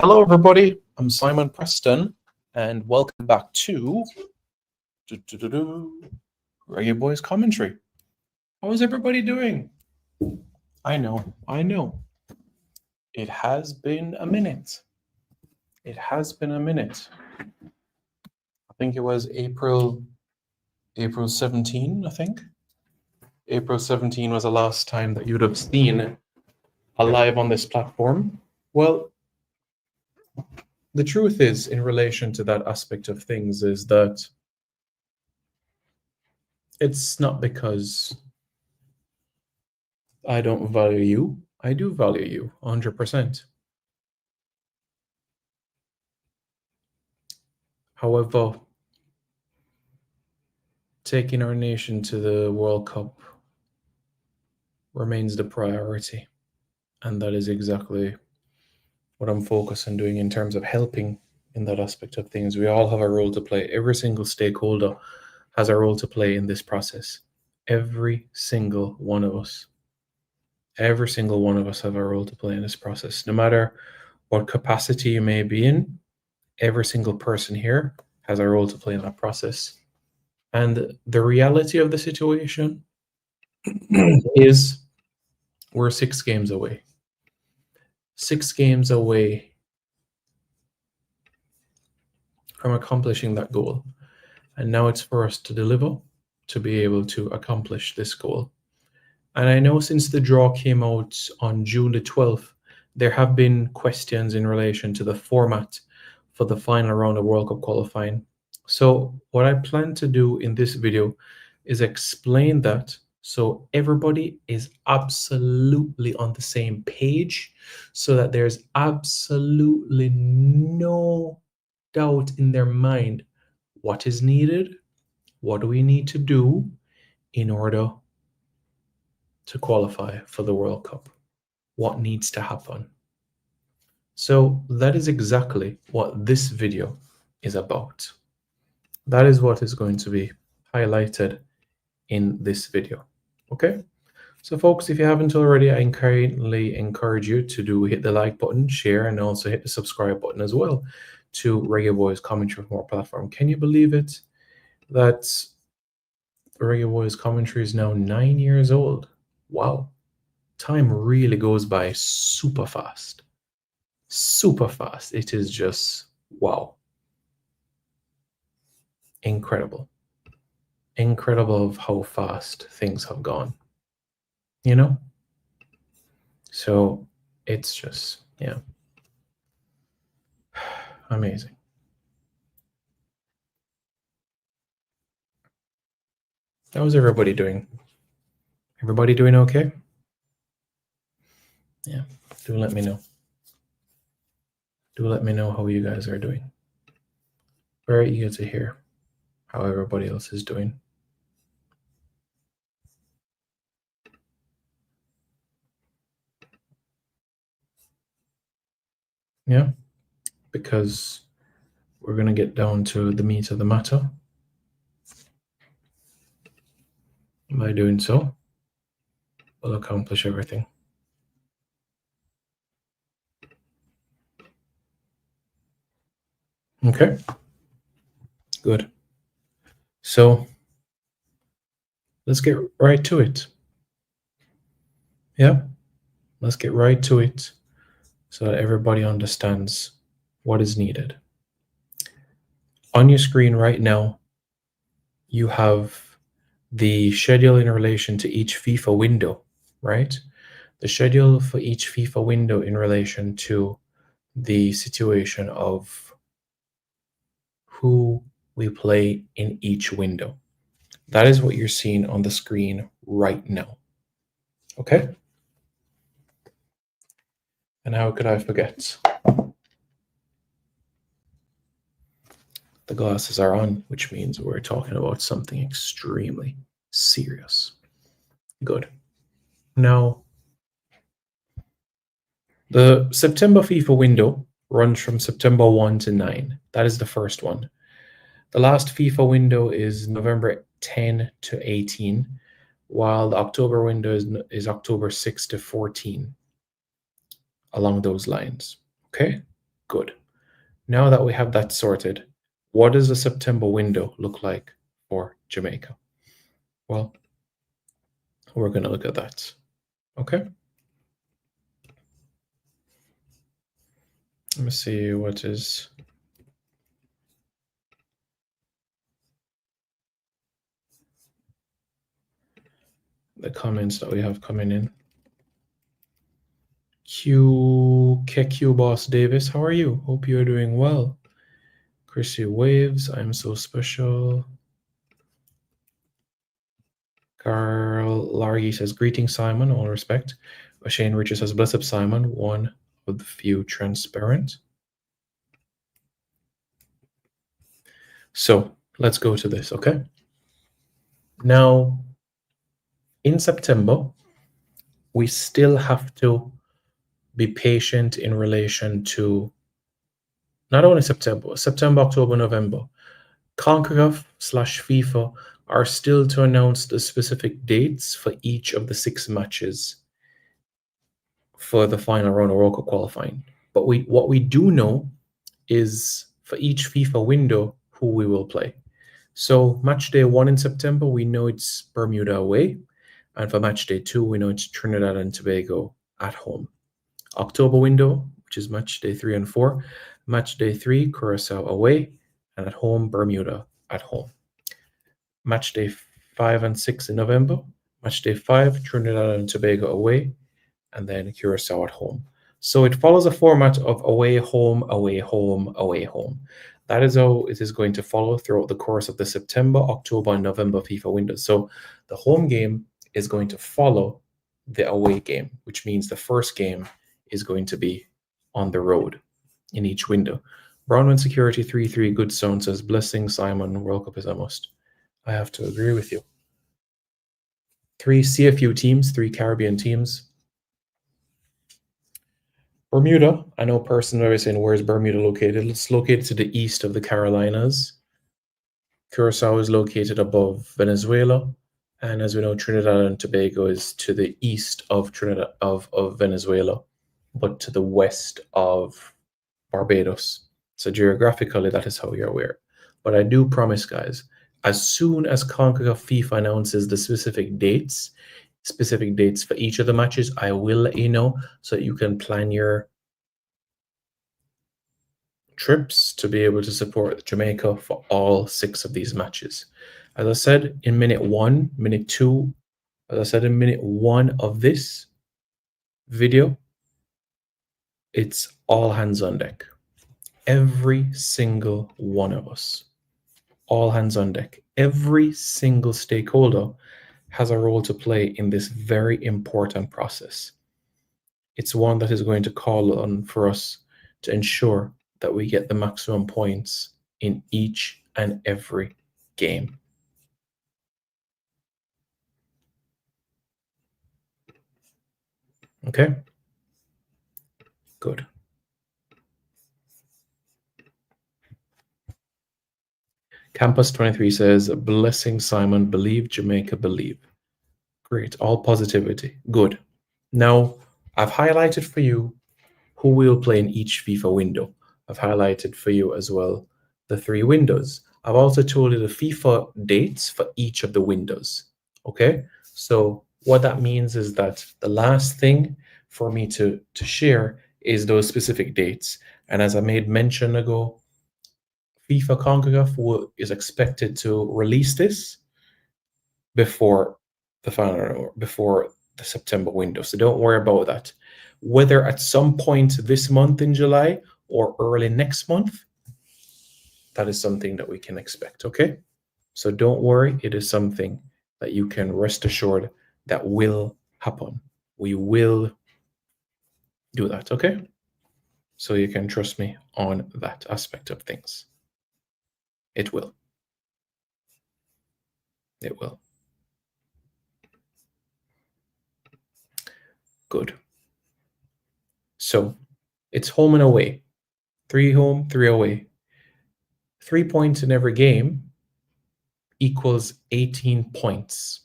Hello, everybody. I'm Simon Preston, and welcome back to Reggae Boys Commentary. How is everybody doing? I know. It has been a minute. I think it was April 17, I think. April 17 was the last time that you'd have seen a live on this platform. Well, the truth is, in relation to that aspect of things, is that it's not because I don't value you. I do value you 100%. However, taking our nation to the World Cup remains the priority. And that is exactly what I'm focused on doing in terms of helping in that aspect of things. We all have a role to play. Every single stakeholder has a role to play in this process. Every single one of us. Every single one of us have a role to play in this process. No matter what capacity you may be in, every single person here has a role to play in that process. And the reality of the situation is we're 6 games away. 6 games away from accomplishing that goal. And now it's for us to deliver, to be able to accomplish this goal. And I know since the draw came out on June the 12th, there have been questions in relation to the format for the final round of World Cup qualifying. So what I plan to do in this video is explain that so everybody is absolutely on the same page, so that there's absolutely no doubt in their mind what is needed, what do we need to do in order to qualify for the World Cup, what needs to happen. So that is exactly what this video is about. That is what is going to be highlighted in this video. Okay, so folks, if you haven't already, I kindly encourage you to hit the like button, share, and also hit the subscribe button as well to Reggae Boys Commentary for More platform. Can you believe it that Reggae Boys Commentary is now 9 years old? Wow, time really goes by super fast. Super fast. It is just wow. Incredible of how fast things have gone, you know? So it's just, yeah, amazing. How's everybody doing? Everybody doing okay? Yeah, do let me know. Do let me know how you guys are doing. Very eager to hear how everybody else is doing. Yeah, because we're going to get down to the meat of the matter. By doing so, we'll accomplish everything. Okay, good. So let's get right to it. Yeah, let's get right to it so that everybody understands what is needed. On your screen right now, you have the schedule in relation to each FIFA window, right? The schedule for each FIFA window in relation to the situation of who we play in each window. That is what you're seeing on the screen right now. Okay? And how could I forget? The glasses are on, which means we're talking about something extremely serious. Good. Now, the September FIFA window runs from September 1 to 9. That is the first one. The last FIFA window is November 10 to 18, while the October window is October 6 to 14, along those lines. Okay, Good. Now that we have that sorted, what does the September window look like for Jamaica? Well, we're going to look at that. Okay. Let me see what is the comments that we have coming in. KQ Boss Davis, how are you? Hope you're doing well. Chrissy Waves, I'm so special. Carl Largy says, greetings, Simon, all respect. Shane Richards says, bless up, Simon, one of the few transparent. So let's go to this, okay? Now, in September, we still have to be patient in relation to not only September, October, November. CONCACAF/FIFA are still to announce the specific dates for each of the 6 matches for the final round of World Cup qualifying. But what we do know is for each FIFA window who we will play. So match day 1 in September, we know it's Bermuda away. And for match day 2, we know it's Trinidad and Tobago at home. October window, which is match day 3 and 4. Match day 3, Curacao away. And at home, Bermuda at home. Match day 5 and 6 in November. Match day 5, Trinidad and Tobago away. And then Curacao at home. So it follows a format of away, home, away, home, away, home. That is how it is going to follow throughout the course of the September, October, and November FIFA windows. So the home game is going to follow the away game, which means the first game is going to be on the road in each window. Brownman Security 33 Good Sound says, blessing, Simon, World Cup is a must. I have to agree with you. 3 CFU teams, 3 Caribbean teams. Bermuda, I know person always saying, where's Bermuda located? It's located to the east of the Carolinas. Curacao is located above Venezuela. And as we know, Trinidad and Tobago is to the east of Trinidad of Venezuela, but to the west of Barbados. So geographically, that is how you're aware. But I do promise, guys, as soon as CONCACAF FIFA announces the specific dates for each of the matches, I will let you know so that you can plan your trips to be able to support Jamaica for all 6 of these matches. As I said in minute 1, minute 2, as I said in minute 1 of this video, it's all hands on deck. Every single one of us, all hands on deck. Every single stakeholder has a role to play in this very important process. It's one that is going to call on for us to ensure that we get the maximum points in each and every game. Okay? Good. Campus 23 says, blessing, Simon, believe, Jamaica, believe. Great, all positivity. Good. Now, I've highlighted for you who will play in each FIFA window. I've highlighted for you as well the 3 windows. I've also told you the FIFA dates for each of the windows. Okay? So what that means is that the last thing for me to share is those specific dates. And as I made mention ago, FIFA CONCACAF is expected to release this before before the September window. So don't worry about that. Whether at some point this month in July or early next month, that is something that we can expect, okay? So don't worry, it is something that you can rest assured that will happen. We will do that, okay? So you can trust me on that aspect of things. It will. It will. Good. So it's home and away. 3 home, 3 away. 3 points in every game equals 18 points.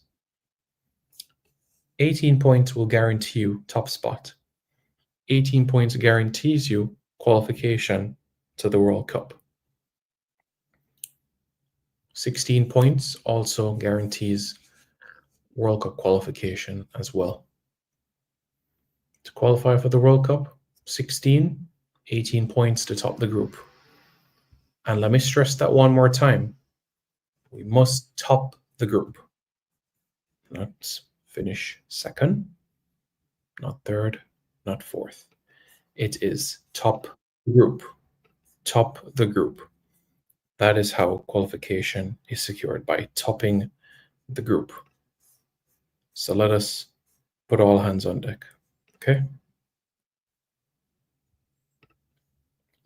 18 points will guarantee you top spot. 18 points guarantees you qualification to the World Cup. 16 points also guarantees World Cup qualification as well. To qualify for the World Cup, 18 points to top the group. And let me stress that one more time. We must top the group. Not finish second, not third, not fourth. It is top group. Top the group. That is how qualification is secured, by topping the group. So let us put all hands on deck. Okay?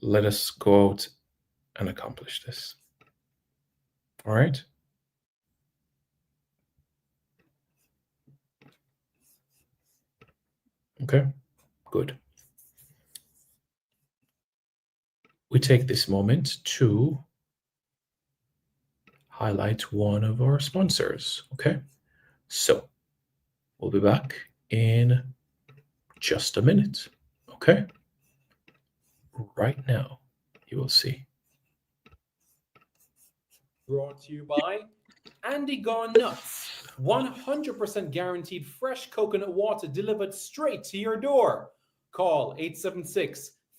Let us go out and accomplish this. All right? Okay, good. We take this moment to highlight one of our sponsors. Okay, so we'll be back in just a minute. Okay, right now you will see. Brought to you by Andy Gone Nuts. 100% guaranteed fresh coconut water delivered straight to your door. Call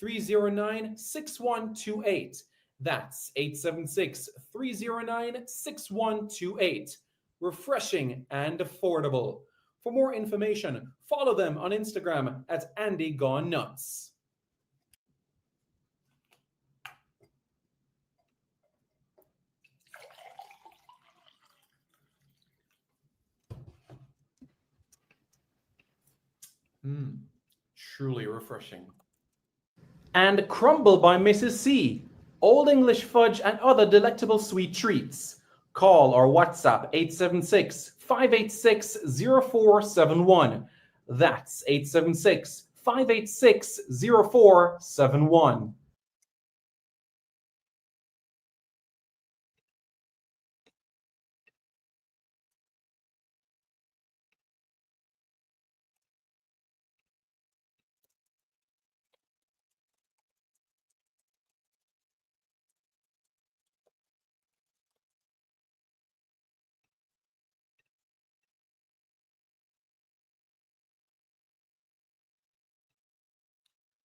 876-309-6128. That's 876-309-6128. Refreshing and affordable. For more information, follow them on Instagram at Andy Gone Nuts. Truly refreshing. And Crumble by Mrs. C. Old English fudge and other delectable sweet treats. Call or WhatsApp 876-586-0471. That's 876-586-0471.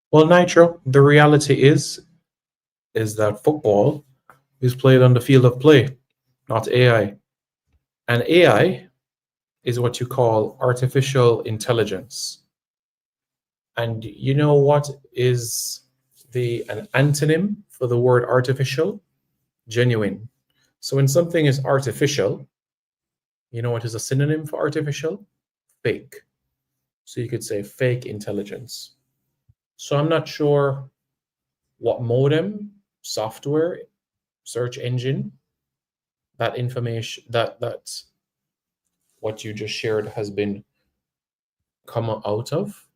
Well, Nitro, the reality is that football is played on the field of play, not AI. And AI is what you call artificial intelligence. And you know what is an antonym for the word artificial? Genuine. So when something is artificial, you know what is a synonym for artificial? Fake. So you could say fake intelligence. So I'm not sure what modem, software, search engine, that information, that's what you just shared has been come out of.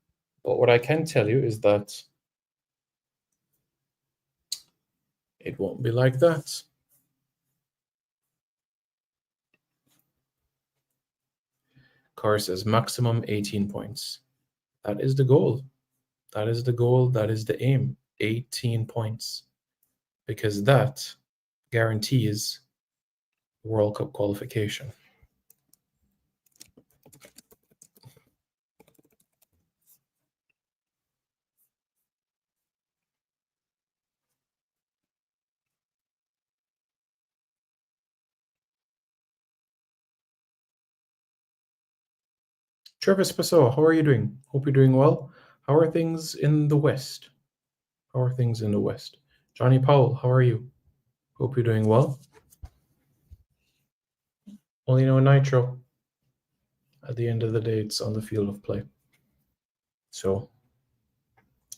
But what I can tell you is that it won't be like that. Car says maximum 18 points. That is the goal. That is the goal. That is the aim. 18 points. Because that guarantees World Cup qualification. Travis Pessoa, how are you doing? Hope you're doing well. How are things in the West? How are things in the West? Johnny Powell, how are you? Hope you're doing well. Well, you know, Nitro, at the end of the day, it's on the field of play. So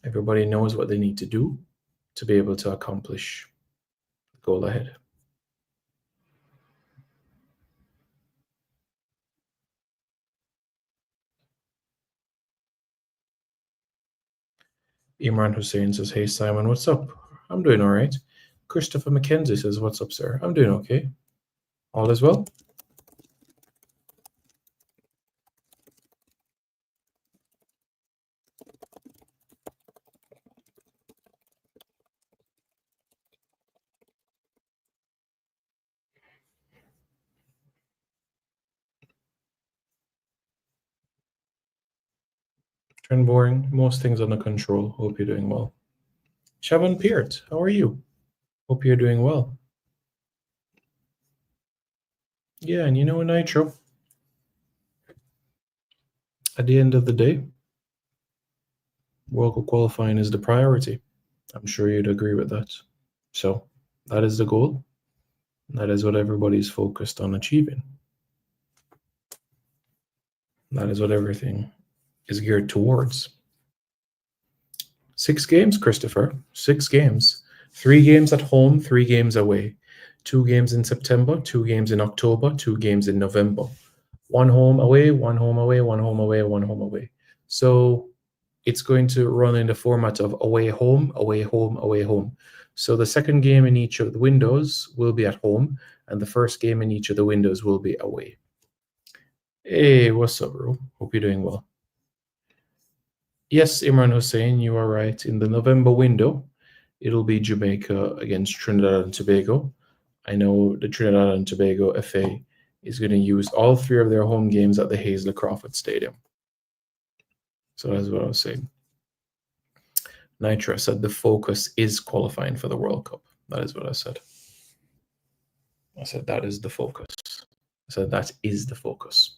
everybody knows what they need to do to be able to accomplish the goal ahead. Imran Hussein says, hey, Simon, what's up? I'm doing all right. Christopher McKenzie says, what's up, sir? I'm doing okay. All is well? Trend boring. Most things under control. Hope you're doing well. Shavan Peart, how are you? Hope you're doing well. Yeah, and Nitro, at the end of the day, World Cup qualifying is the priority. I'm sure you'd agree with that. So that is the goal. That is what everybody's focused on achieving. That is what everything is geared towards. 6 games, Christopher. 6 games. 3 games at home, 3 games away. 2 games in September, 2 games in October, 2 games in November. 1 home away, 1 home away, 1 home away, 1 home away. So it's going to run in the format of away, home, away, home, away, home. So the second game in each of the windows will be at home, and the first game in each of the windows will be away. Hey, what's up, bro? Hope you're doing well. Yes, Imran Hussein, you are right. In the November window, it'll be Jamaica against Trinidad and Tobago. I know the Trinidad and Tobago FA is going to use all 3 of their home games at the Hazley Crawford Stadium. So that's what I was saying. Nitra said the focus is qualifying for the World Cup. That is what I said. I said that is the focus. I said that is the focus.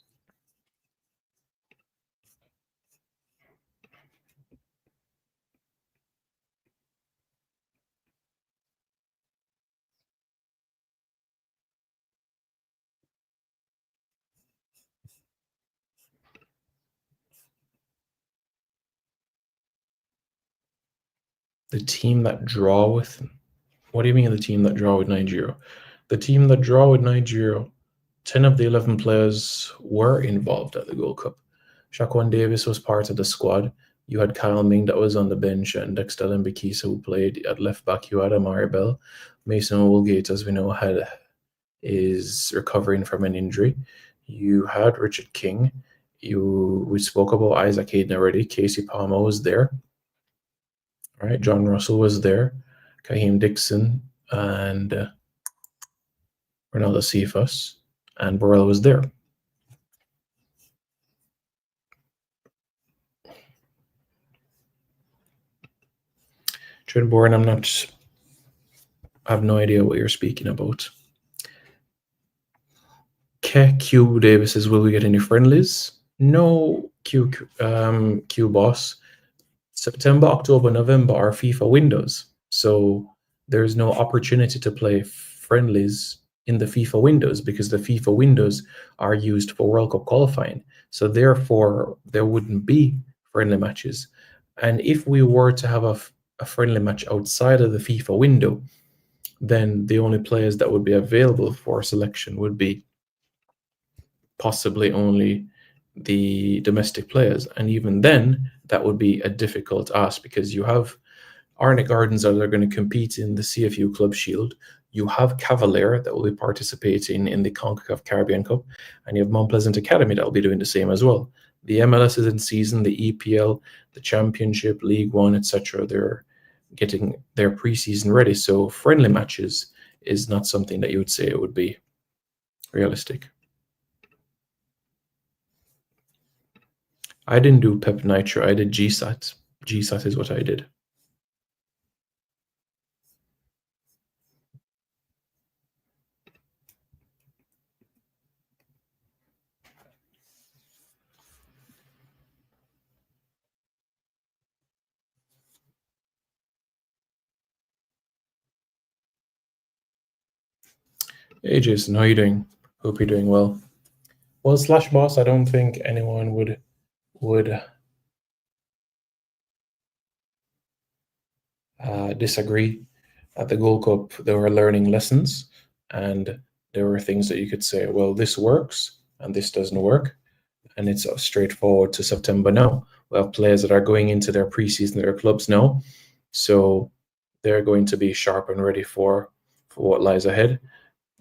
The team that draw with, what do you mean the team that draw with Nigeria? The team that draw with Nigeria, 10 of the 11 players were involved at the Gold Cup. Shaquan Davis was part of the squad. You had Kyle Ming that was on the bench and Dexter Lembikisa who played at left back. You had Amari Bell. Mason Woolgate, as we know, is recovering from an injury. You had Richard King. We spoke about Isaac Hayden already. Casey Palmer was there. All right, John Russell was there. Kaheem Dixon and Ronaldo Cephas, and Burrell was there. Trent I have no idea what you're speaking about. Q Davis says, will we get any friendlies? No, Q boss. September, October, November are FIFA windows. So there's no opportunity to play friendlies in the FIFA windows because the FIFA windows are used for World Cup qualifying. So therefore, there wouldn't be friendly matches. And if we were to have a friendly match outside of the FIFA window, then the only players that would be available for selection would be possibly only the domestic players. And even then, that would be a difficult ask because you have Arne Gardens that are going to compete in the CFU Club Shield. You have Cavalier that will be participating in the CONCACAF Caribbean Cup. And you have Mount Pleasant Academy that will be doing the same as well. The MLS is in season, the EPL, the Championship, League One, etc. They're getting their preseason ready. So friendly matches is not something that you would say it would be realistic. I didn't do Pep Nitro. I did GSAT. GSAT is what I did. Hey Jason, how are you doing? Hope you're doing well. Well, Slash Boss, I don't think anyone would disagree. At the Gold Cup, they were learning lessons, and there were things that you could say, well, this works and this doesn't work, and it's straightforward to September now. We have players that are going into their preseason, their clubs now, so they're going to be sharp and ready for what lies ahead.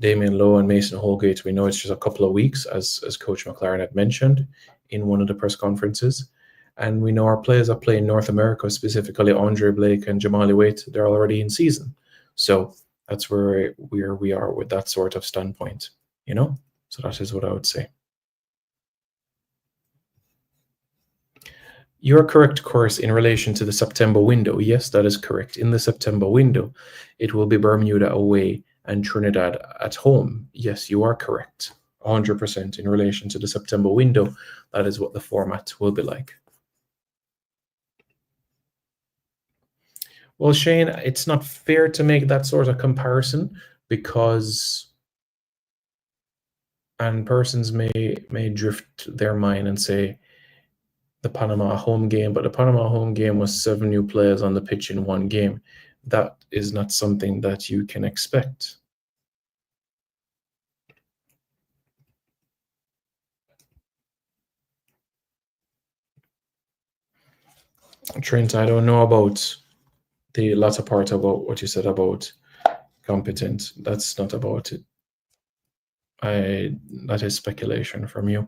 Damian Lowe and Mason Holgate, we know it's just a couple of weeks, as Coach McLaren had mentioned in one of the press conferences. And we know our players that play in North America, specifically Andre Blake and Jamali Waite, they're already in season. So that's where we are with that sort of standpoint, So that is what I would say. You are correct, of course, in relation to the September window. Yes, that is correct. In the September window, it will be Bermuda away and Trinidad at home. Yes, you are correct. 100% in relation to the September window. That is what the format will be like. Well, Shane, it's not fair to make that sort of comparison because and persons may drift their mind and say the Panama home game, but the Panama home game was 7 new players on the pitch in one game. That is not something that you can expect. Trent, I don't know about the latter part about what you said about competent. That's not about it. That is speculation from you.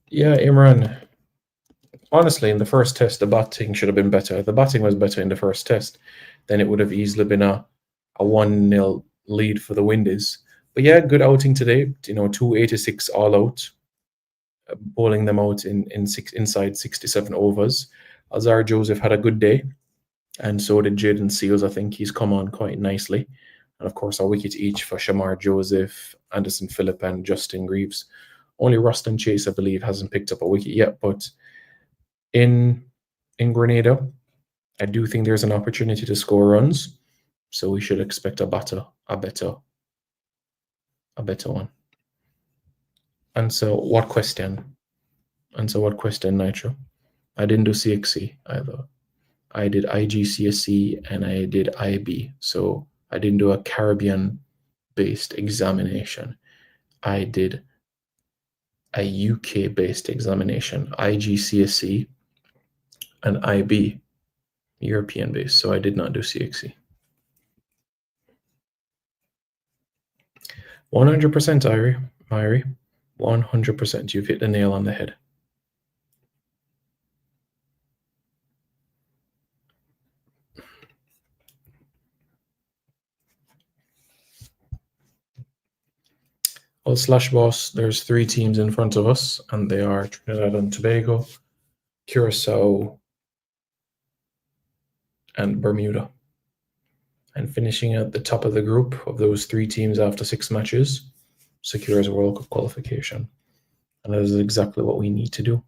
Yeah, Imran. Honestly, in the first test, the batting should have been better. If the batting was better in the first test, then it would have easily been a 1-0 lead for the Windies. But yeah, good outing today. 286 all out, bowling them out inside 67 overs. Azar Joseph had a good day, and so did Jaden Seals. I think he's come on quite nicely. And of course, a wicket each for Shamar Joseph, Anderson Phillip, and Justin Greaves. Only Ruston Chase, I believe, hasn't picked up a wicket yet, but in Grenada, I do think there's an opportunity to score runs, so we should expect a better one. Answer what question, Nitro? I didn't do CXC either. I did IGCSE and I did IB, so I didn't do a Caribbean-based examination. I did a UK-based examination, IGCSE and IB, European-based, so I did not do CXC. 100%, Myri. 100%. You've hit the nail on the head. Well, Slash Boss, there's 3 teams in front of us, and they are Trinidad and Tobago, Curacao, and Bermuda. And finishing at the top of the group of those 3 teams after 6 matches secures a World Cup qualification. And that is exactly what we need to do.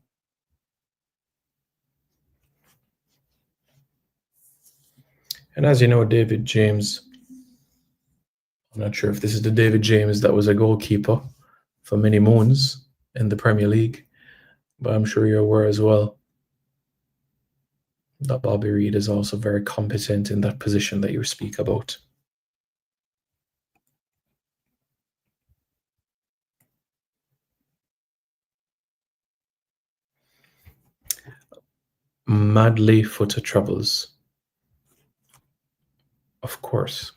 And as you know, David James, I'm not sure if this is the David James that was a goalkeeper for many moons in the Premier League, but I'm sure you're aware as well that Bobby Reid is also very competent in that position that you speak about. Madly Footer Troubles. Of course.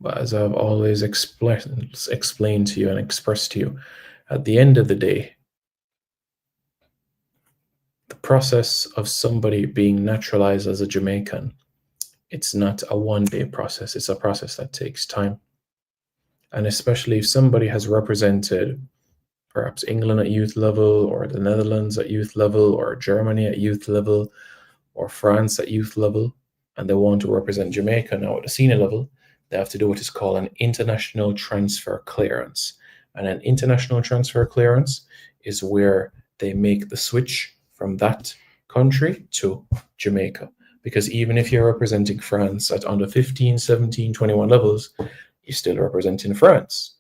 But as I've always explained to you and expressed to you, at the end of the day, the process of somebody being naturalized as a Jamaican, it's not a one-day process. It's a process that takes time. And especially if somebody has represented perhaps England at youth level, or the Netherlands at youth level, or Germany at youth level, or France at youth level, and they want to represent Jamaica now at the senior level, they have to do what is called an international transfer clearance. And an international transfer clearance is where they make the switch from that country to Jamaica. Because even if you're representing France at under 15, 17, 21 levels, you're still representing France.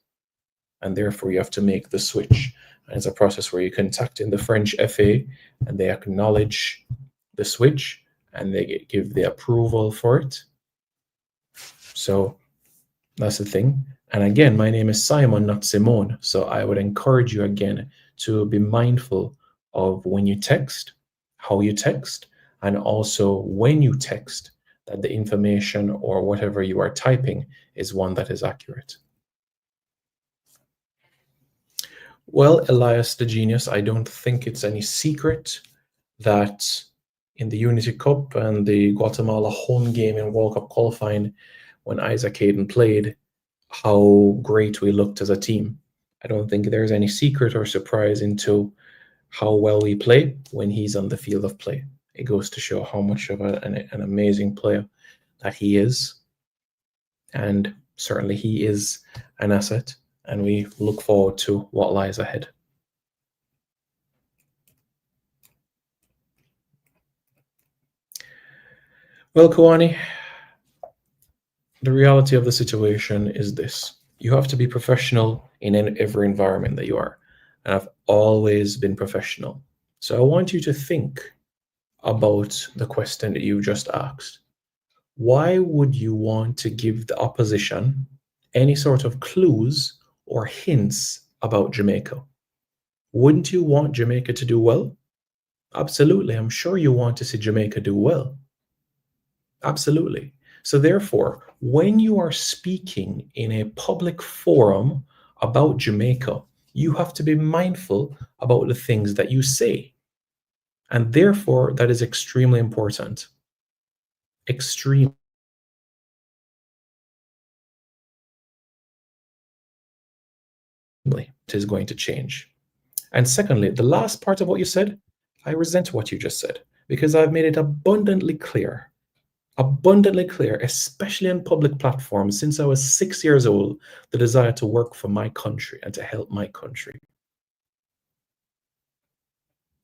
And therefore you have to make the switch. And it's a process where you contact in the French FA and they acknowledge the switch and they give the approval for it. So that's the thing. And again, my name is Simon, not Simone. So I would encourage you again to be mindful of when you text, how you text, and also when you text, that the information or whatever you are typing is one that is accurate. Well, Elias the Genius, I don't think it's any secret that in the Unity Cup and the Guatemala home game in World Cup qualifying, when Isaac Hayden played, how great we looked as a team. I don't think there's any secret or surprise into how well we play when he's on the field of play. It goes to show how much of an amazing player that he is. And certainly he is an asset, and we look forward to what lies ahead. Well, Kawani, the reality of the situation is this. You have to be professional in every environment that you are. And I've always been professional. So I want you to think about the question that you just asked. Why would you want to give the opposition any sort of clues or hints about Jamaica? Wouldn't you want Jamaica to do well? Absolutely. I'm sure you want to see Jamaica do well. Absolutely. So therefore, when you are speaking in a public forum about Jamaica, you have to be mindful about the things that you say. And therefore, that is extremely important. Extremely. It is going to change. And secondly, the last part of what you said, I resent what you just said because I've made it abundantly clear, especially on public platforms since I was 6 years old, the desire to work for my country and to help my country.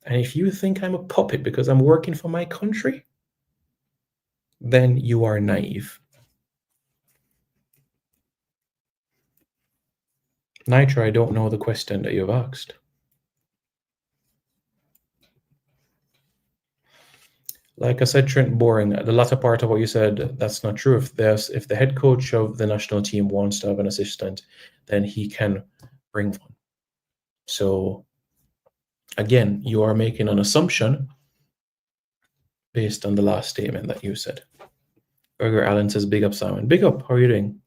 And if you think I'm a puppet because I'm working for my country, then you are naive. Nitro, I don't know the question that you've asked. Like I said, Trent Boring, the latter part of what you said, that's not true. If the head coach of the national team wants to have an assistant, then he can bring one. So again, you are making an assumption based on the last statement that you said. Burger Allen says, big up, Simon. Big up. How are you doing?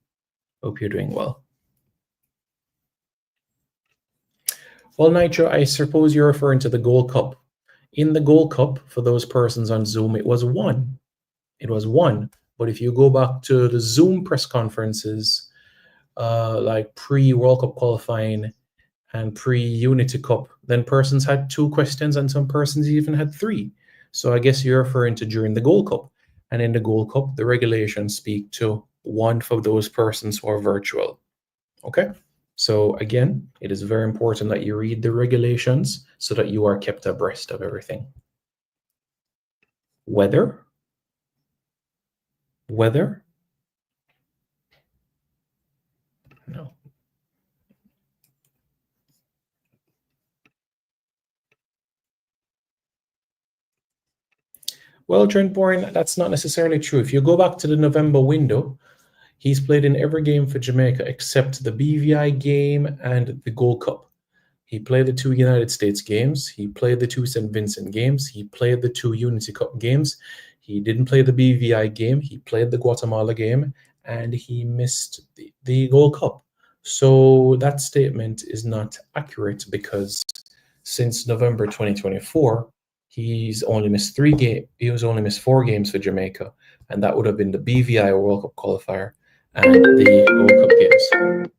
Hope you're doing well. Well, Nitro, I suppose you're referring to the Gold Cup. In the Gold Cup, for those persons on Zoom, it was won. It was won. But if you go back to the Zoom press conferences, like pre-World Cup qualifying and pre-Unity Cup, then persons had 2 questions and some persons even had 3. So I guess you're referring to during the Gold Cup. And in the Gold Cup, the regulations speak to 1 for those persons who are virtual. Okay? So again, it is very important that you read the regulations so that you are kept abreast of everything. Weather? No. Well, Trent Bourne, that's not necessarily true. If you go back to the November window, he's played in every game for Jamaica except the BVI game and the Gold Cup. He played the 2 United States games. He played the 2 St. Vincent games. He played the 2 Unity Cup games. He didn't play the BVI game. He played the Guatemala game, and he missed the Gold Cup. So that statement is not accurate because since November 2024, he's only missed 3 games. He was only missed 4 games for Jamaica, and that would have been the BVI World Cup qualifier and the Gold Cup games.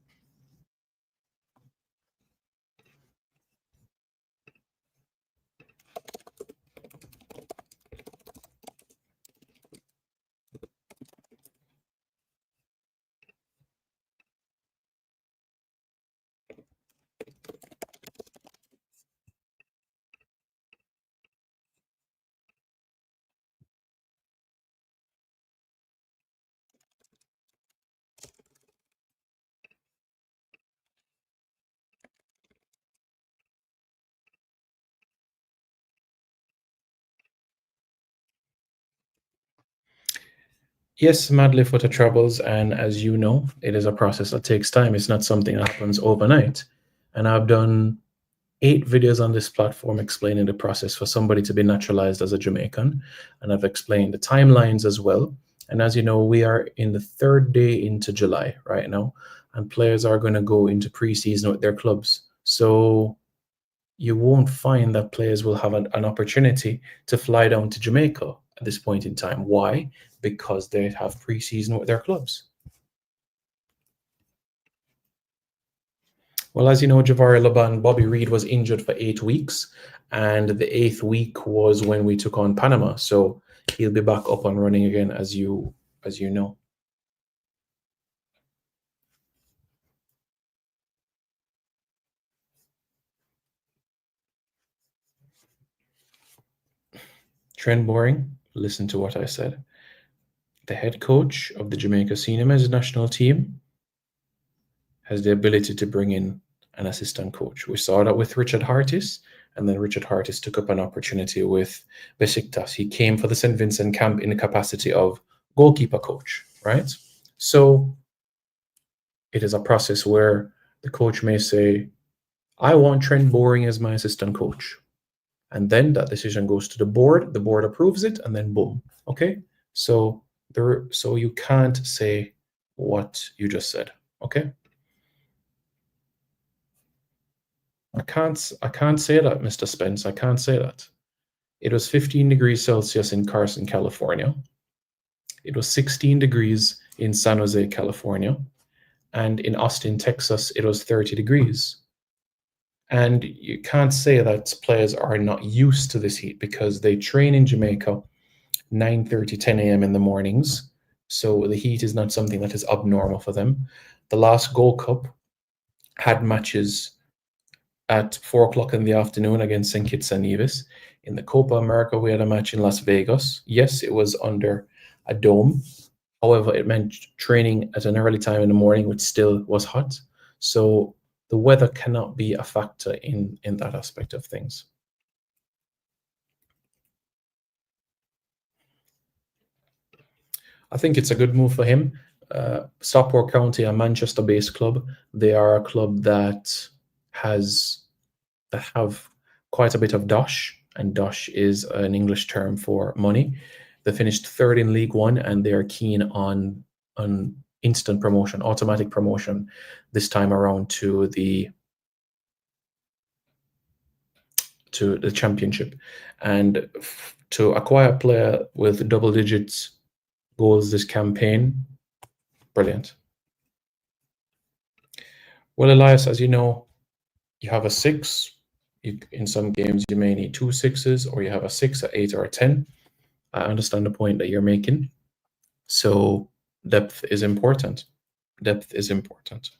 Yes, madly for the troubles, and as you know, it is a process that takes time. It's not something that happens overnight. And I've done 8 videos on this platform explaining the process for somebody to be naturalized as a Jamaican, and I've explained the timelines as well. And as you know, we are in the 3rd day into July right now, and players are going to go into preseason with their clubs. So you won't find that players will have an opportunity to fly down to Jamaica at this point in time. Why? Because they have preseason with their clubs. Well, as you know, Javari Laban, Bobby Reed was injured for 8 weeks, and the 8th week was when we took on Panama. So he'll be back up and running again, as you know. Trent Boring, listen to what I said. The head coach of the Jamaica Senior Men's National Team has the ability to bring in an assistant coach. We saw that with Richard Hartis, and then Richard Hartis took up an opportunity with Besiktas. He came for the St. Vincent camp in the capacity of goalkeeper coach, right? So it is a process where the coach may say, I want Trent Boring as my assistant coach. And then that decision goes to the board approves it, and then boom. Okay? So you can't say what you just said. Okay? I can't say that, Mr. Spence. I can't say that. It was 15 degrees Celsius in Carson, California. It was 16 degrees in San Jose, California. And in Austin, Texas, it was 30 degrees. And you can't say that players are not used to this heat because they train in Jamaica 9:30, 10 a.m. in the mornings. So the heat is not something that is abnormal for them. The last Gold Cup had matches at 4 o'clock in the afternoon against St. Kitts and Nevis. In the Copa America, we had a match in Las Vegas. Yes, it was under a dome. However, it meant training at an early time in the morning, which still was hot. So the weather cannot be a factor in that aspect of things. I think it's a good move for him. Stockport County, a Manchester-based club, they are a club that have quite a bit of dosh, and dosh is an English term for money. They finished third in League One, and they are keen on instant promotion, automatic promotion this time around to the championship. And to acquire a player with double digits goals this campaign, brilliant. Well, Elias, as you know, you have a 6. In some games, you may need 2 6s, or you have a 6, a 8, or a 10. I understand the point that you're making. So depth is important. Depth is important.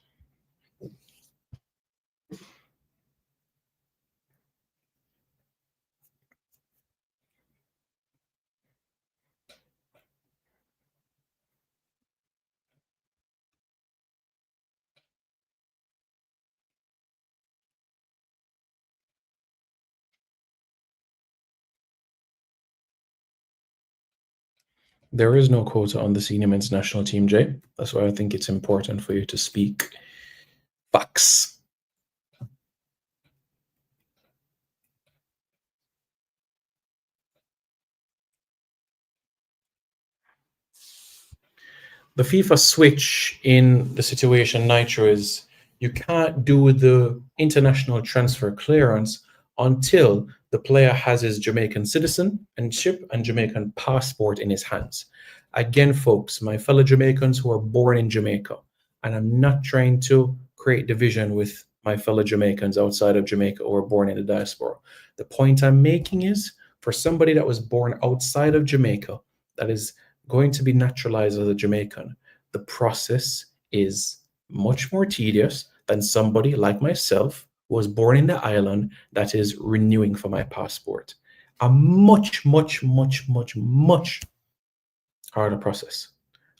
There is no quota on the senior men's national team, Jay. That's why I think it's important for you to speak facts. The FIFA switch in the situation Nitro is you can't do the international transfer clearance until the player has his Jamaican citizenship and Jamaican passport in his hands. Again, folks, my fellow Jamaicans who are born in Jamaica, and I'm not trying to create division with my fellow Jamaicans outside of Jamaica who are born in the diaspora. The point I'm making is for somebody that was born outside of Jamaica, that is going to be naturalized as a Jamaican, the process is much more tedious than somebody like myself who was born in the island that is renewing for my passport. A much, much, much, much, much harder process.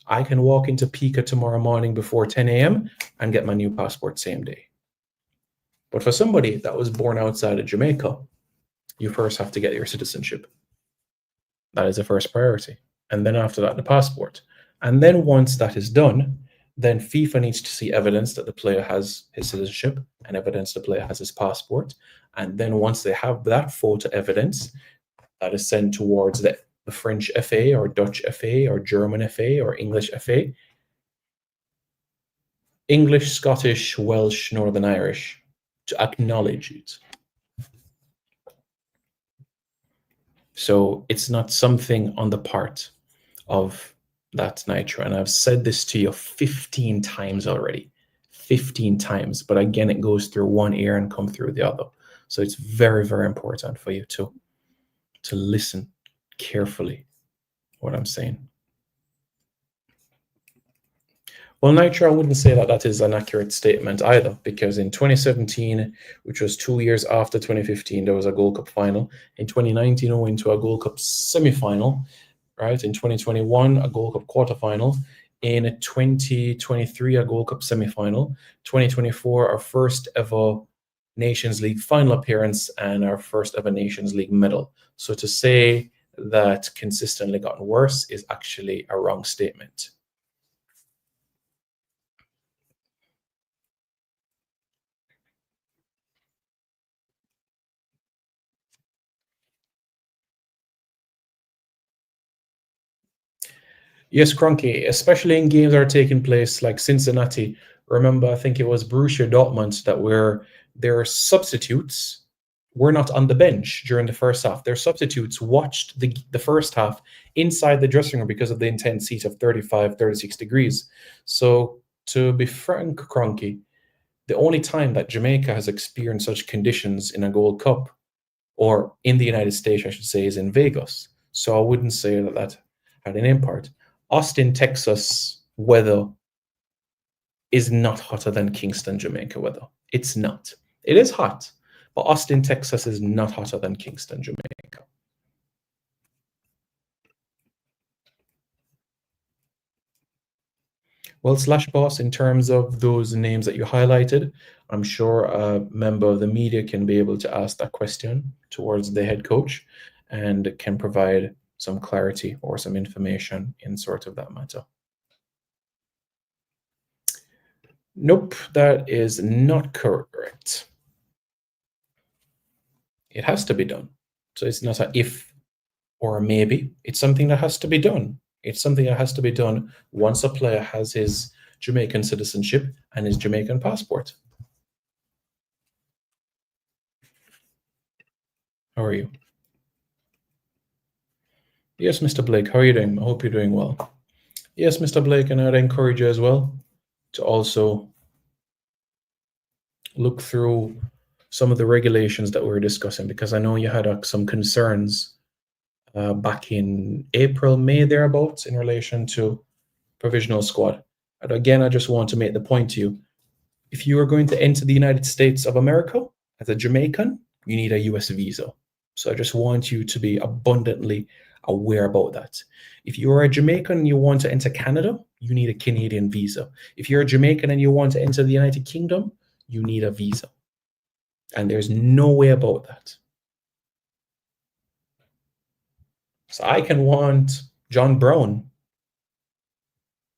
I can walk into Pika tomorrow morning before 10 a.m. and get my new passport same day. But for somebody that was born outside of Jamaica, you first have to get your citizenship. That is the first priority. And then after that, the passport. And then once that is done, then FIFA needs to see evidence that the player has his citizenship and evidence the player has his passport. And then once they have that photo evidence, that is sent towards the French FA or Dutch FA or German FA or English FA. English, Scottish, Welsh, Northern Irish to acknowledge it. So it's not something on the part of that Nitro. And I've said this to you 15 times already. 15 times, but again, it goes through one ear and come through the other. So it's very, very important for you to listen carefully what I'm saying. Well, Nitro, I wouldn't say that that is an accurate statement either, because in 2017, which was 2 years after 2015, there was a Gold Cup final. In 2019, we went to a Gold Cup semi-final, right? In 2021, a Gold Cup quarterfinal. In 2023, a Gold Cup semi-final. 2024, our first ever Nations League final appearance and our first ever Nations League medal. So to say that consistently gotten worse is actually a wrong statement. Yes, Cronky, especially in games that are taking place like Cincinnati. Remember, I think it was Borussia Dortmund that were their substitutes were not on the bench during the first half. Their substitutes watched the first half inside the dressing room because of the intense heat of 35, 36 degrees. So, to be frank, Cronky, the only time that Jamaica has experienced such conditions in a Gold Cup, or in the United States, I should say, is in Vegas. So I wouldn't say that that had an impact. Austin, Texas weather is not hotter than Kingston, Jamaica weather. It's not. It is hot, but Austin, Texas is not hotter than Kingston, Jamaica. Well, Slash Boss, in terms of those names that you highlighted, I'm sure a member of the media can be able to ask that question towards the head coach and can provide some clarity or some information in sort of that matter. Nope, that is not correct. It has to be done. So it's not a if or a maybe. It's something that has to be done. It's something that has to be done once a player has his Jamaican citizenship and his Jamaican passport. How are you? Yes, Mr. Blake, how are you doing? I hope you're doing well. Yes, Mr. Blake, and I'd encourage you as well to also look through some of the regulations that we were discussing, because I know you had some concerns back in April, May, thereabouts, in relation to provisional squad. And again, I just want to make the point to you. If you are going to enter the United States of America as a Jamaican, you need a US visa. So I just want you to be abundantly aware about that. If you are a Jamaican and you want to enter Canada, you need a Canadian visa. If you're a Jamaican and you want to enter the United Kingdom, you need a visa. And there's no way about that. So I can want John Brown.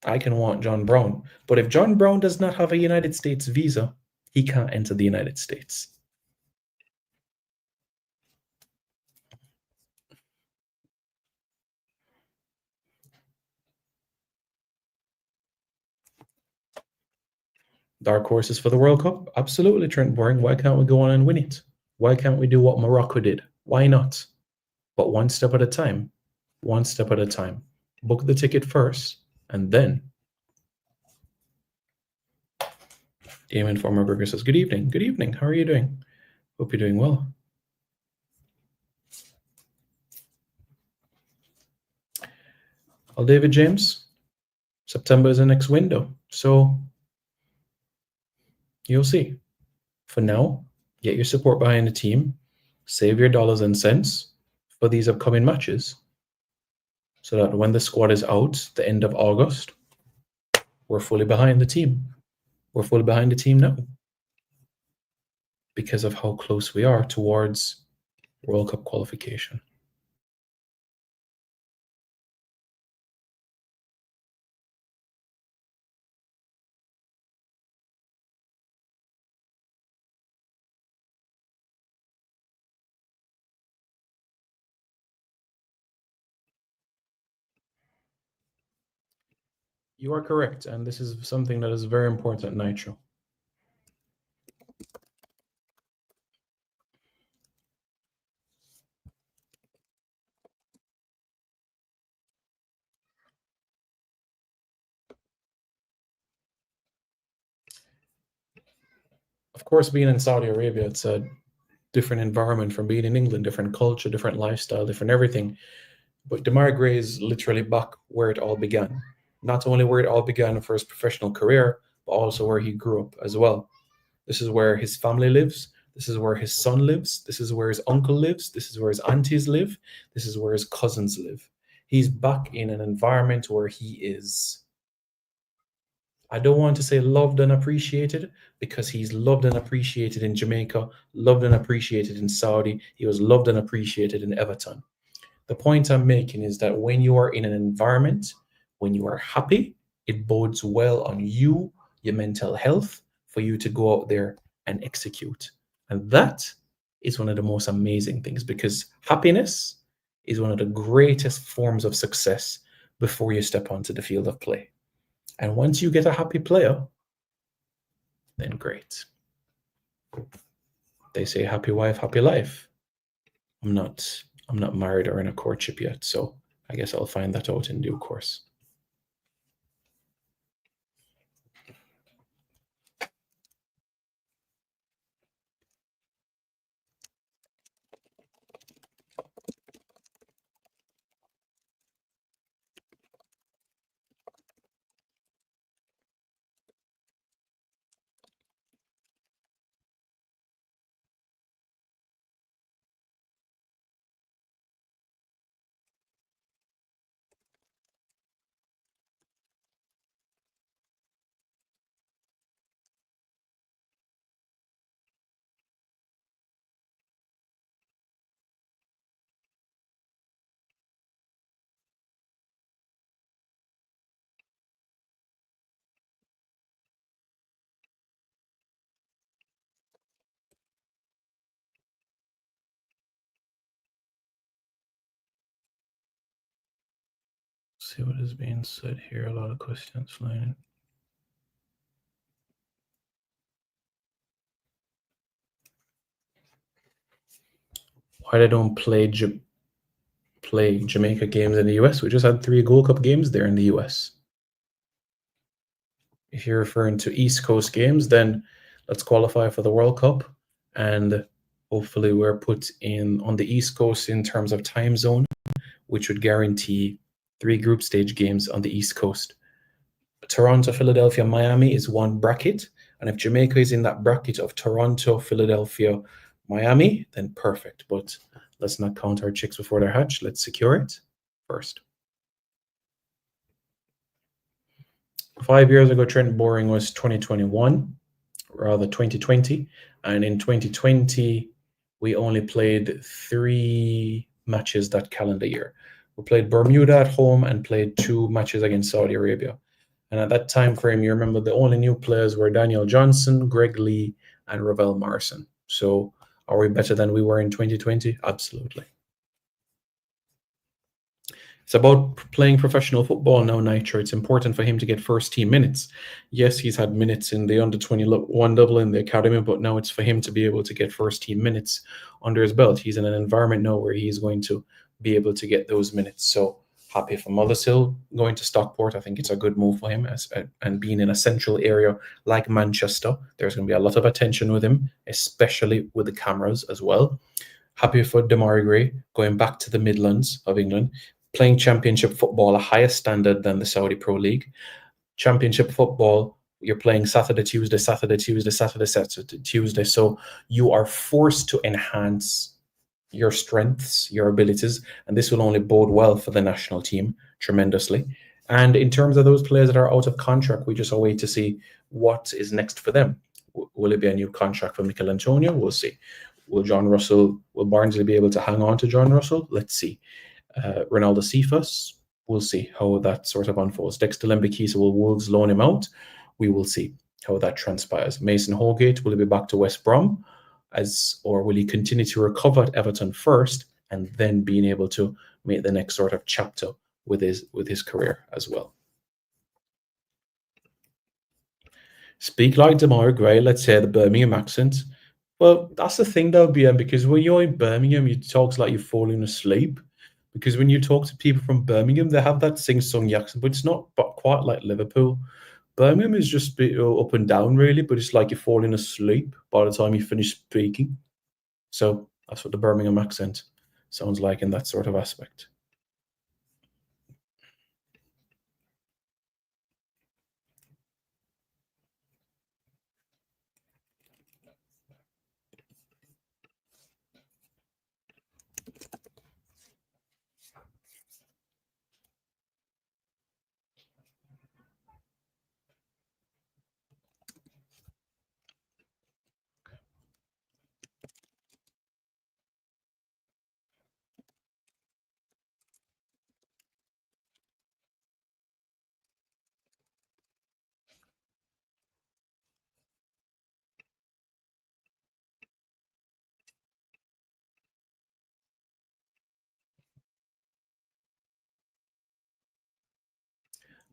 I can want John Brown. But if John Brown does not have a United States visa, he can't enter the United States. Dark horses for the World Cup? Absolutely, Trent Boring. Why can't we go on and win it? Why can't we do what Morocco did? Why not? But one step at a time. One step at a time. Book the ticket first, and then. Damon Farmer Burger says, good evening. Good evening. How are you doing? Hope you're doing well. Well, David James, September is the next window. So you'll see. For now, get your support behind the team. Save your dollars and cents for these upcoming matches, so that when the squad is out the end of August, we're fully behind the team. We're fully behind the team now because of how close we are towards World Cup qualification. You are correct, and this is something that is very important, Nitro. Of course, being in Saudi Arabia, it's a different environment from being in England, different culture, different lifestyle, different everything. But Demarai Gray is literally back where it all began. Not only where it all began for his professional career, but also where he grew up as well. This is where his family lives. This is where his son lives. This is where his uncle lives. This is where his aunties live. This is where his cousins live. He's back in an environment where he is, I don't want to say loved and appreciated, because he's loved and appreciated in Jamaica, loved and appreciated in Saudi. He was loved and appreciated in Everton. The point I'm making is that when you are in an environment, when you are happy, it bodes well on you, your mental health, for you to go out there and execute. And that is one of the most amazing things, because happiness is one of the greatest forms of success before you step onto the field of play. And once you get a happy player, then great. They say happy wife, happy life. I'm not married or in a courtship yet, so I guess I'll find that out in due course. See what is being said here. A lot of questions flying. Why they don't play Jamaica games in the US? We just had 3 Gold Cup games there in the US. If you're referring to East Coast games, then let's qualify for the World Cup, and hopefully we're put in on the East Coast in terms of time zone, which would guarantee 3 group stage games on the East Coast. Toronto, Philadelphia, Miami is one bracket, and if Jamaica is in that bracket of Toronto, Philadelphia, Miami, then perfect. But let's not count our chicks before they're hatched. Let's secure it first. 5 years ago, Trent Boring was 2021, rather 2020. And in 2020, we only played 3 matches that calendar year. We played Bermuda at home and played 2 matches against Saudi Arabia. And at that time frame, you remember the only new players were Daniel Johnson, Greg Lee, and Ravel Morrison. So are we better than we were in 2020? Absolutely. It's about playing professional football now, Nitro. It's important for him to get first team minutes. Yes, he's had minutes in the under 21 double in the academy, but now it's for him to be able to get first team minutes under his belt. He's in an environment now where he's going to be able to get those minutes. So happy for Mothersill going to Stockport. I think it's a good move for him, and being in a central area like Manchester, there's going to be a lot of attention with him, especially with the cameras as well. Happy for Demarai Gray going back to the Midlands of England, playing championship football, a higher standard than the Saudi Pro League. Championship football, you're playing Saturday, Tuesday, Saturday, Tuesday, Saturday, Saturday, Tuesday. So you are forced to enhance your strengths, your abilities, and this will only bode well for the national team tremendously. And in terms of those players that are out of contract, we just await to see what is next for them. Will it be a new contract for Mikel Antonio? We'll see. Will Barnsley be able to hang on to John Russell? Let's see. Ronaldo Cephas, we'll see how that sort of unfolds. Dexter Lembikisa, will Wolves loan him out? We will see how that transpires. Mason Holgate, will he be back to West Brom? Or will he continue to recover at Everton first and then being able to make the next sort of chapter with his career as well? Speak like Demarai Gray, let's say the Birmingham accent. Well, that's the thing though, BM, because when you're in Birmingham, you talk like you're falling asleep. Because when you talk to people from Birmingham, they have that sing-song accent, but it's not quite like Liverpool. Birmingham is just a bit up and down, really, but it's like you're falling asleep by the time you finish speaking. So that's what the Birmingham accent sounds like in that sort of aspect.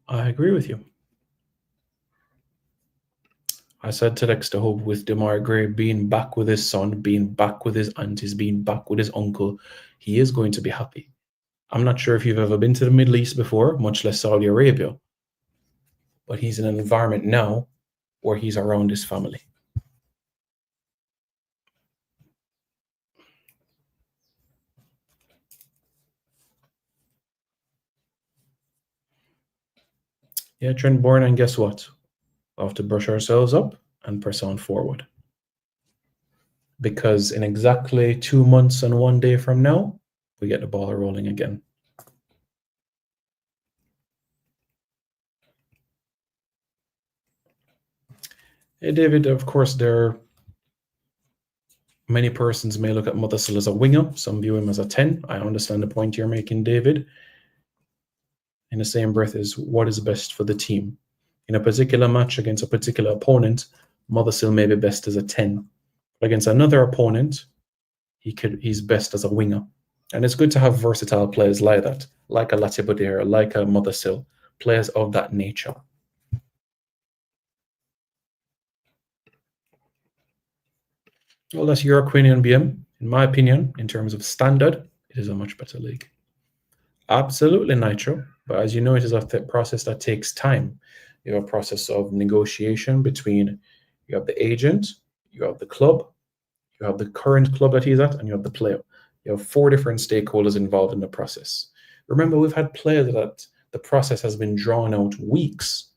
I agree with you. I said to Dexter Hope with Demar Gray being back with his son, being back with his aunties, being back with his uncle, he is going to be happy. I'm not sure if you've ever been to the Middle East before, much less Saudi Arabia, but he's in an environment now where he's around his family. Yeah, Trent Bourne, and guess what? We'll have to brush ourselves up and press on forward. Because in exactly 2 months and 1 day from now, we get the ball rolling again. Hey, David, of course, many persons may look at Mothersill as a winger. Some view him as a 10. I understand the point you're making, David. In the same breath is what is best for the team. In a particular match against a particular opponent, Mothersill may be best as a 10. Against another opponent, he's best as a winger. And it's good to have versatile players like that, like a Latibudir, like a Mothersill, players of that nature. Well, that's your opinion, BM. In my opinion, in terms of standard, it is a much better league. Absolutely, Nitro. But as you know, it is a process that takes time. You have a process of negotiation between you have the agent, you have the club, you have the current club that he's at, and you have the player. You have 4 different stakeholders involved in the process. Remember, we've had players that the process has been drawn out weeks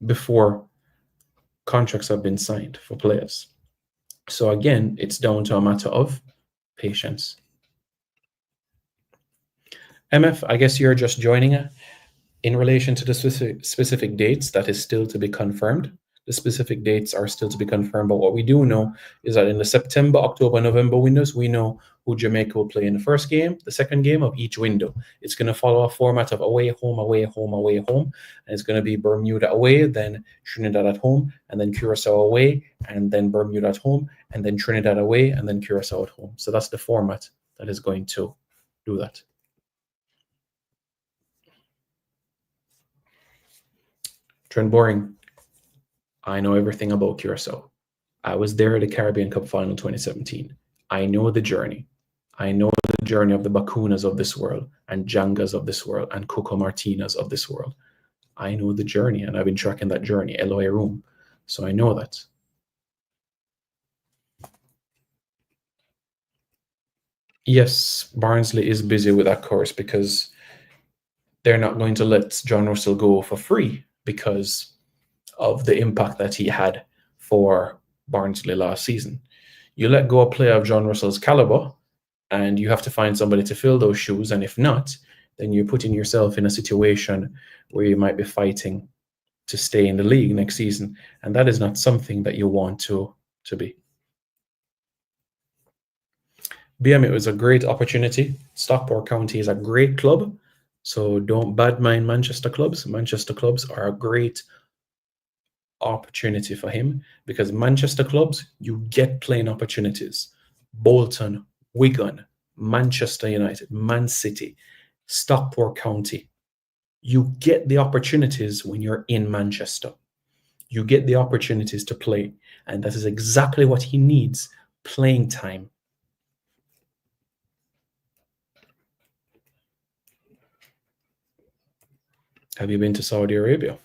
before contracts have been signed for players. So again, it's down to a matter of patience. MF, I guess you're just joining in relation to the specific dates. That is still to be confirmed. The specific dates are still to be confirmed, but what we do know is that in the September, October, November windows, we know who Jamaica will play in the first game, the second game of each window. It's going to follow a format of away, home, away, home, away, home, and it's going to be Bermuda away, then Trinidad at home, and then Curacao away, and then Bermuda at home, and then Trinidad away, and then Curacao at home. So that's the format that is going to do that. Trent Boring, I know everything about Curacao. I was there at the Caribbean Cup Final 2017. I know the journey. I know the journey of the Bakunas of this world and Jangas of this world and Coco Martinas of this world. I know the journey, and I've been tracking that journey, Eloy Room. So I know that. Yes, Barnsley is busy with that course because they're not going to let John Russell go for free because of the impact that he had for Barnsley last season. You let go a player of John Russell's caliber, and you have to find somebody to fill those shoes. And if not, then you're putting yourself in a situation where you might be fighting to stay in the league next season. And that is not something that you want to be. BM, it was a great opportunity. Stockport County is a great club. So don't badmind Manchester clubs. Manchester clubs are a great opportunity for him because Manchester clubs, you get playing opportunities. Bolton, Wigan, Manchester United, Man City, Stockport County. You get the opportunities when you're in Manchester. You get the opportunities to play, and that is exactly what he needs, playing time. Have you been to Saudi Arabia?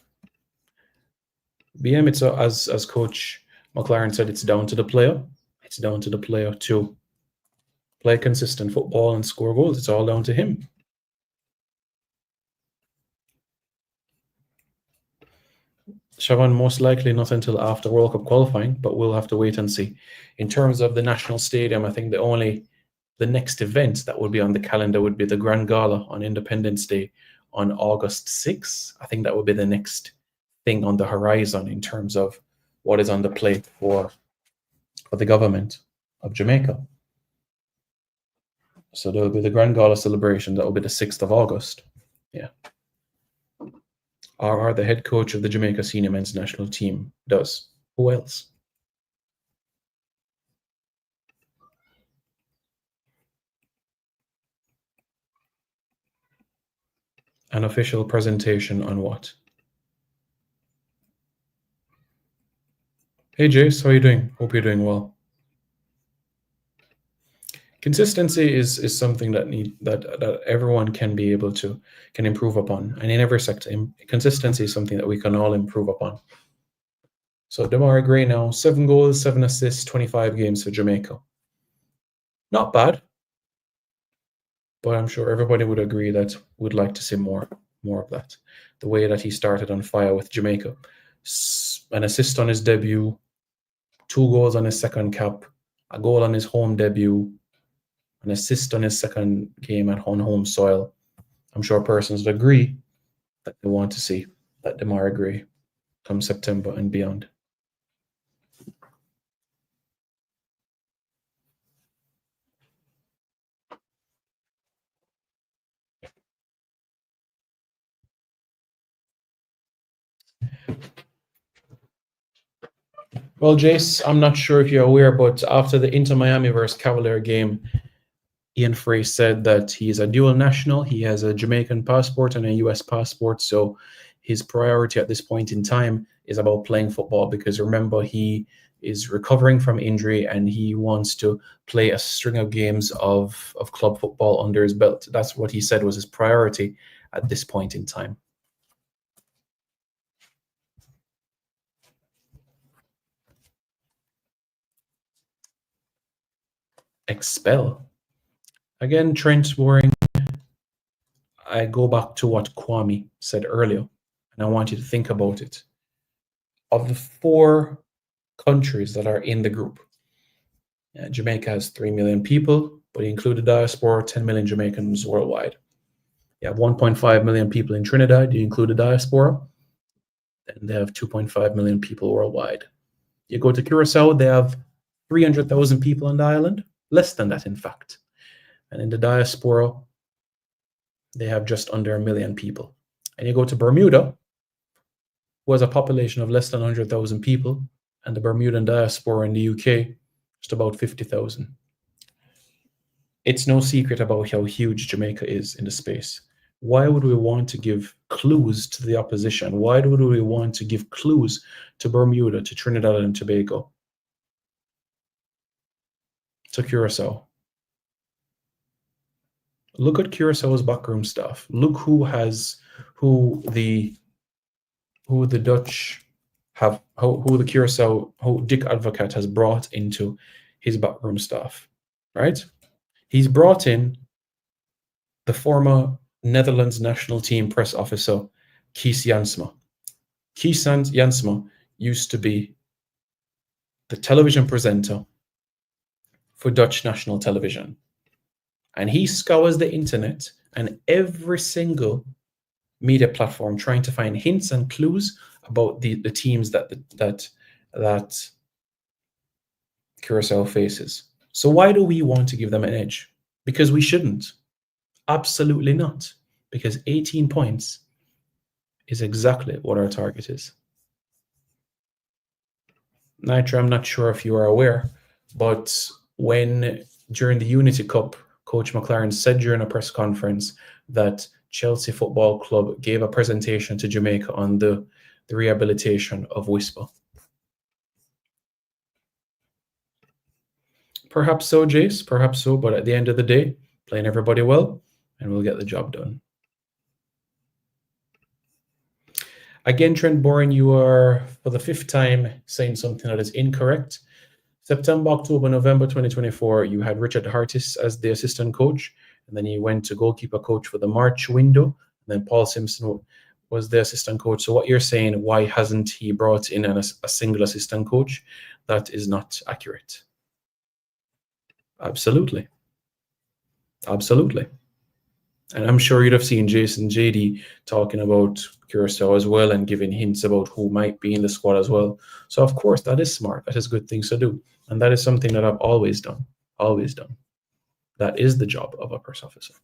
BM, it's as Coach McLaren said, it's down to the player. It's down to the player to play consistent football and score goals. It's all down to him. Siobhan, most likely not until after World Cup qualifying, but we'll have to wait and see. In terms of the national stadium, I think the next event that would be on the calendar would be the Grand Gala on Independence Day on August 6th. I think that would be the next thing on the horizon in terms of what is on the plate for the government of Jamaica. So there will be the Grand Gala celebration. That will be the 6th of August. Yeah. RR, the head coach of the Jamaica senior men's national team, does. Who else? An official presentation on what? Hey Jace, how are you doing? Hope you're doing well. Consistency is something that everyone can improve upon, and in every sector, consistency is something that we can all improve upon. So Damari Gray now, 7 goals, 7 assists, 25 games for Jamaica. Not bad, but I'm sure everybody would agree that we'd like to see more of that. The way that he started on fire with Jamaica, an assist on his debut, 2 goals on his second cap, a goal on his home debut, an assist on his second game on home soil. I'm sure persons would agree that they want to see that Damari Gray come September and beyond. Well, Jace, I'm not sure if you're aware, but after the Inter Miami versus Cavalier game, Ian Frey said that he is a dual national. He has a Jamaican passport and a US passport. So his priority at this point in time is about playing football, because remember, he is recovering from injury and he wants to play a string of games of club football under his belt. That's what he said was his priority at this point in time. Expel. Again, Trent Waring, I go back to what Kwame said earlier, and I want you to think about it. Of the 4 countries that are in the group, Jamaica has 3 million people, but you include the diaspora, 10 million Jamaicans worldwide. You have 1.5 million people in Trinidad, you include the diaspora, and they have 2.5 million people worldwide. You go to Curacao, they have 300,000 people on the island, less than that, in fact. And in the diaspora, they have just under 1 million people. And you go to Bermuda, who has a population of less than 100,000 people, and the Bermudan diaspora in the UK, just about 50,000. It's no secret about how huge Jamaica is in the space. Why would we want to give clues to the opposition? Why would we want to give clues to Bermuda, to Trinidad and Tobago, to Curacao? Look at Curaçao's backroom staff. Look who the Dutch have, who the Curaçao, who Dick Advocat has brought into his backroom staff, right? He's brought in the former Netherlands national team press officer, Kies Jansma. Kies Jansma used to be the television presenter for Dutch national television. And he scours the internet and every single media platform trying to find hints and clues about the teams that Curaçao faces. So why do we want to give them an edge? Because we shouldn't. Absolutely not. Because 18 points is exactly what our target is. Nitra, I'm not sure if you are aware, but during the Unity Cup, Coach McLaren said during a press conference that Chelsea Football Club gave a presentation to Jamaica on the rehabilitation of Whisper. Perhaps so, Jace, perhaps so, but at the end of the day, playing everybody well, and we'll get the job done. Again, Trent Bourne, you are for the 5th time saying something that is incorrect. September, October, November 2024, you had Richard Hartis as the assistant coach, and then you went to goalkeeper coach for the March window, and then Paul Simpson was the assistant coach. So what you're saying, why hasn't he brought in a single assistant coach? That is not accurate. Absolutely. Absolutely. And I'm sure you'd have seen Jason JD talking about Curacao as well and giving hints about who might be in the squad as well. So of course, that is smart. That is good things to do. And that is something that I've always done. Always done. That is the job of a press officer.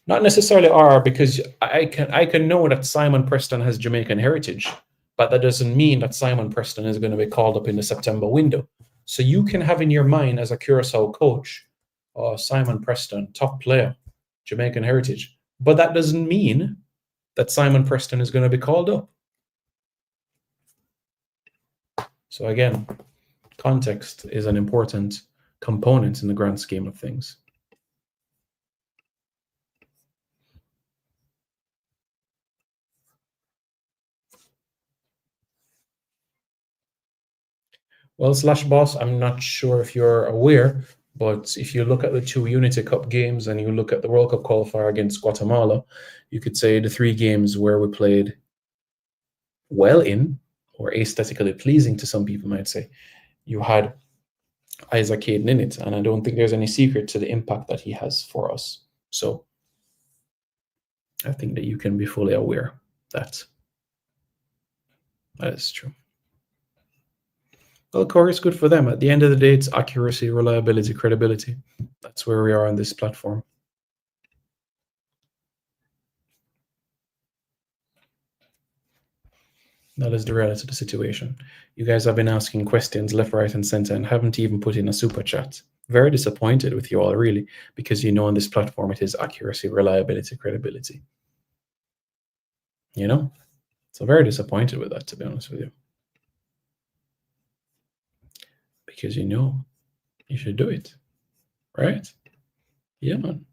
Not necessarily are, because I can know that Simon Preston has Jamaican heritage, but that doesn't mean that Simon Preston is going to be called up in the September window. So you can have in your mind as a Curacao coach, Simon Preston, top player, Jamaican heritage, but that doesn't mean that Simon Preston is going to be called up. So again, context is an important component in the grand scheme of things. Well, Slash Boss, I'm not sure if you're aware, but if you look at the 2 Unity Cup games and you look at the World Cup qualifier against Guatemala, you could say the 3 games where we played well in, or aesthetically pleasing to some people might say, you had Isaac Hayden in it, and I don't think there's any secret to the impact that he has for us. So I think that you can be fully aware that that is true. Well, Corey, it's good for them. At the end of the day, it's accuracy, reliability, credibility. That's where we are on this platform. That is the reality of the situation. You guys have been asking questions left, right, and center and haven't even put in a super chat. Very disappointed with you all, really, because you know on this platform it is accuracy, reliability, credibility. You know? So very disappointed with that, to be honest with you. Because you know you should do it, right? Yeah, man.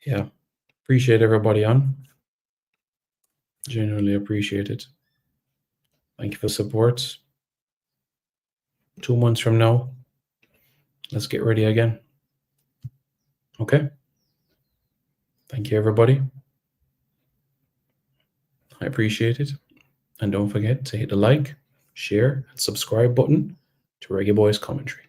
Yeah. Appreciate everybody on. Genuinely appreciate it. Thank you for support. 2 months from now, let's get ready again. Okay? Thank you, everybody. I appreciate it. And don't forget to hit the like, share, and subscribe button to Reggae Boys Commentary.